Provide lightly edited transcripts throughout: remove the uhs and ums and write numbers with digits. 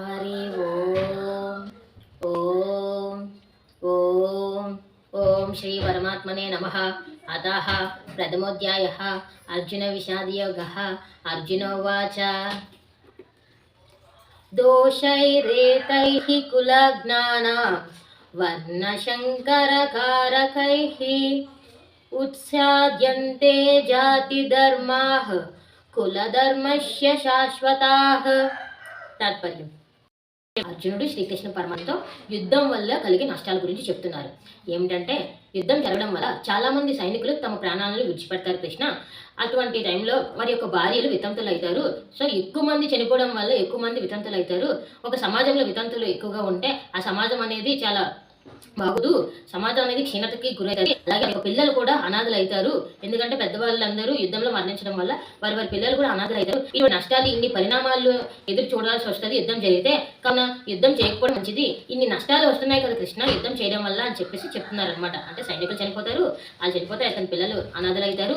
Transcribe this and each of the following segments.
హరి ఓం ఓం ఓం ఓం శ్రీ పరమాత్మనే నమః. అతః ప్రథమోధ్యాయః అర్జున విషాదయోగః. అర్జునోవాచ దోషైరేతైః కులజ్ఞానా వర్ణశంకరకారకైః ఉత్సాద్యంతే జాతిధర్మాః కులధర్మస్య శాశ్వతాః. తాత్పర్యం: అర్జునుడు శ్రీకృష్ణ పరమాత్మతో యుద్ధం వల్ల కలిగే నష్టాల గురించి చెప్తున్నారు. ఏమిటంటే, యుద్ధం జరగడం వల్ల చాలా మంది సైనికులు తమ ప్రాణాలను విడిచిపెడతారు కృష్ణ. అటువంటి టైంలో వారి యొక్క భార్యలు వితంతులు అవుతారు. సో ఎక్కువ మంది చనిపోవడం వల్ల ఎక్కువ మంది వితంతులు అవుతారు. ఒక సమాజంలో వితంతులు ఎక్కువగా ఉంటే ఆ సమాజం అనేది చాలా బాగుదు, సమాజం అనేది క్షీణతకి గురవుతుంది. అలాగే పిల్లలు కూడా అనాథలు అవుతారు. ఎందుకంటే పెద్దవాళ్ళందరూ యుద్ధంలో మరణించడం వల్ల వారి పిల్లలు కూడా అనాథలు అవుతారు. ఇటువంటి నష్టాలు, ఇన్ని పరిణామాలు ఎదురు చూడాల్సి వస్తుంది యుద్ధం జరిగితే. కావున యుద్ధం చేయకపోవడం మంచిది. ఇన్ని నష్టాలు వస్తున్నాయి కదా కృష్ణ యుద్ధం చేయడం వల్ల అని చెప్పేసి చెప్తున్నారు అనమాట. అంటే సైనికులు చనిపోతారు, వాళ్ళు చనిపోతే అతని పిల్లలు అనాథలు అవుతారు.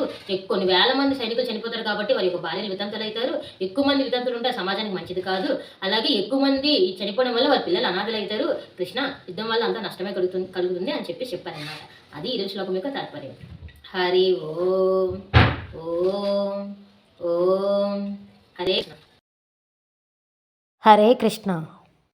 కొన్ని వేల మంది సైనికులు చనిపోతారు కాబట్టి వారి యొక్క భార్యలు వితంతులు అవుతారు. ఎక్కువ మంది వితంతులు ఉంటే సమాజానికి మంచిది కాదు. అలాగే ఎక్కువ మంది చనిపోవడం వల్ల వారి పిల్లలు అనాథలు అవుతారు. కృష్ణ యుద్ధం వల్ల అంతా నష్టమే కలుగుతుంది అని చెప్పి చెప్పారనమాట. అది ఈ శ్లోకం యొక్క తాత్పర్యం. హరి ఓం ఓం ఓం. హరే కృష్ణ.